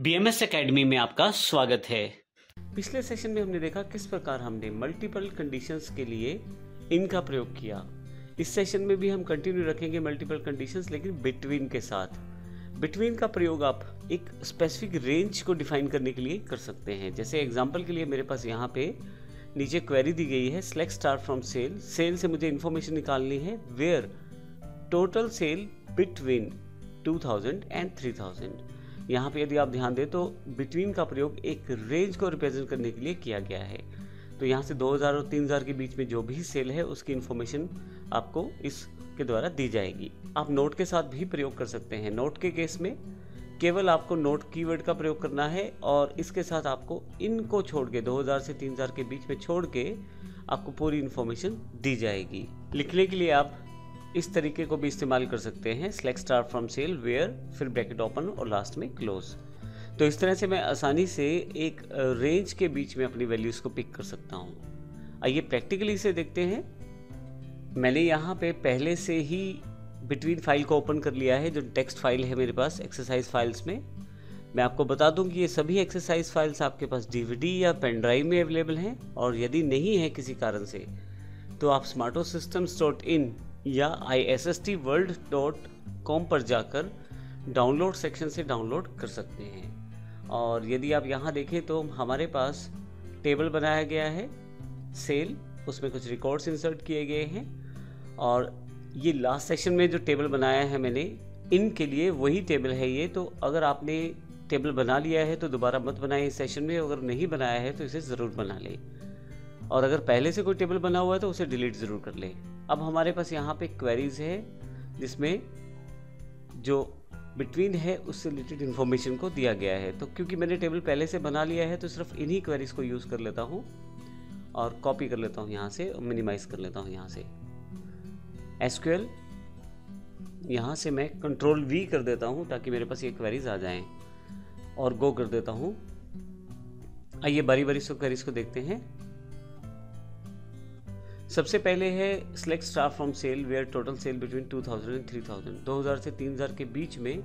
BMS academy में आपका स्वागत है। पिछले सेशन में हमने देखा किस प्रकार हमने मल्टीपल कंडीशंस के लिए इनका प्रयोग किया। इस सेशन में भी हम कंटिन्यू रखेंगे मल्टीपल कंडीशंस, लेकिन बिटवीन के साथ। बिटवीन का प्रयोग आप एक स्पेसिफिक रेंज को डिफाइन करने के लिए कर सकते हैं। जैसे एग्जांपल के लिए मेरे पास यहाँ पे नीचे क्वेरी दी गई है, select star from sale. Sale से मुझे इन्फॉर्मेशन निकालनी है where total sale between 2000 and 3000। यहाँ पे यदि आप ध्यान दें तो बिटवीन का प्रयोग एक रेंज को रिप्रेजेंट करने के लिए किया गया है। तो यहाँ से 2000 और 3000 के बीच में जो भी सेल है उसकी इन्फॉर्मेशन आपको इसके द्वारा दी जाएगी। आप नोट के साथ भी प्रयोग कर सकते हैं। नोट के केस में केवल आपको नोट कीवर्ड का प्रयोग करना है और इसके साथ आपको इनको छोड़ के 2000 से 3000 के बीच में छोड़ के आपको पूरी इन्फॉर्मेशन दी जाएगी। लिखने के लिए आप इस तरीके को भी इस्तेमाल कर सकते हैं, select star from sale where, फिर ब्रैकेट ओपन और लास्ट में क्लोज। तो इस तरह से मैं आसानी से एक रेंज के बीच में अपनी वैल्यूज को पिक कर सकता हूँ। आइए प्रैक्टिकली इसे देखते हैं। मैंने यहाँ पे पहले से ही बिटवीन फाइल को ओपन कर लिया है, जो टेक्स्ट फाइल है मेरे पास एक्सरसाइज फाइल्स में। मैं आपको बता दूं कि ये सभी एक्सरसाइज फाइल्स आपके पास डीवीडी या पेन ड्राइव में अवेलेबल हैं, और यदि नहीं है किसी कारण से तो आप smartosystems.in या issstworld.com पर जाकर डाउनलोड सेक्शन से डाउनलोड कर सकते हैं। और यदि आप यहाँ देखें तो हमारे पास टेबल बनाया गया है सेल, उसमें कुछ रिकॉर्ड्स इंसर्ट किए गए हैं, और ये लास्ट सेक्शन में जो टेबल बनाया है मैंने इनके लिए वही टेबल है ये। तो अगर आपने टेबल बना लिया है तो दोबारा मत बनाएं इस सेशन में, अगर नहीं बनाया है तो इसे ज़रूर बना लें, और अगर पहले से कोई टेबल बना हुआ है तो उसे डिलीट ज़रूर कर लें। अब हमारे पास यहाँ पे क्वेरीज है जिसमें जो बिटवीन है उससे रिलेटेड इन्फॉर्मेशन को दिया गया है। तो क्योंकि मैंने टेबल पहले से बना लिया है तो सिर्फ इन्हीं क्वेरीज को यूज़ कर लेता हूँ और कॉपी कर लेता हूँ यहाँ से और मिनिमाइज कर लेता हूँ यहाँ से। एसक्यूएल यहाँ से मैं कंट्रोल V कर देता हूँ ताकि मेरे पास ये क्वेरीज आ जाएं, और गो कर देता हूँ। आइए बारी बारी से क्वेरीज को देखते हैं। सबसे पहले है select star from sale where total sale between 2000 and 3000। 2000 से 3000 के बीच में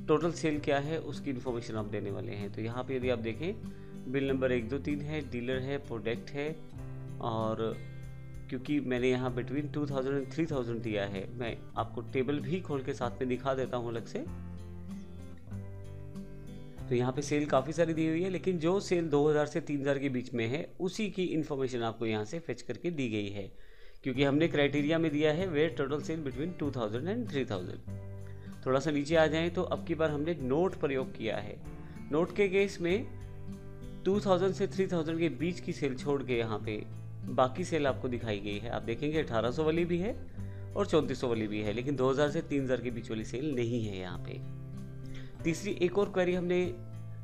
टोटल सेल क्या है उसकी इन्फॉर्मेशन आप देने वाले हैं। तो यहाँ पे यदि आप देखें बिल नंबर 1, 2, 3 है, डीलर है, प्रोडक्ट है, और क्योंकि मैंने यहाँ बिटवीन 2000 एंड 3000 दिया है, मैं आपको टेबल भी खोल के साथ में दिखा देता हूँ अलग से। तो यहाँ पे सेल काफ़ी सारी दी हुई है, लेकिन जो सेल 2000 से 3000 के बीच में है उसी की इन्फॉर्मेशन आपको यहाँ से फेच करके दी गई है, क्योंकि हमने क्राइटेरिया में दिया है where total sale between 2000 and 3000। थोड़ा सा नीचे आ जाएं तो अब की बार हमने नोट प्रयोग किया है। नोट के केस में 2000 से 3000 के बीच की सेल छोड़ के यहाँ पे बाकी सेल आपको दिखाई गई है। आप देखेंगे 1800 वाली भी है और 3400 वाली भी है, लेकिन 2000 से 3000 के बीच वाली सेल नहीं है यहाँ पे। तीसरी एक और क्वेरी हमने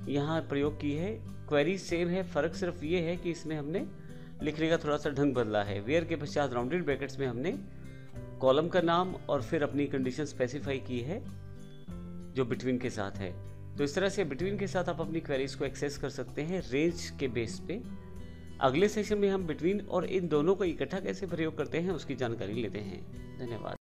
यहाँ प्रयोग की है। क्वेरी सेम है, फ़र्क सिर्फ ये है कि इसमें हमने लिखने का थोड़ा सा ढंग बदला है। वेयर के पश्चात राउंडेड ब्रैकेट्स में हमने कॉलम का नाम और फिर अपनी कंडीशन स्पेसिफाई की है जो बिटवीन के साथ है। तो इस तरह से बिटवीन के साथ आप अपनी क्वेरीज को एक्सेस कर सकते हैं रेंज के बेस पे। अगले सेशन में हम बिटवीन और इन दोनों को इकट्ठा कैसे प्रयोग करते हैं उसकी जानकारी लेते हैं। धन्यवाद।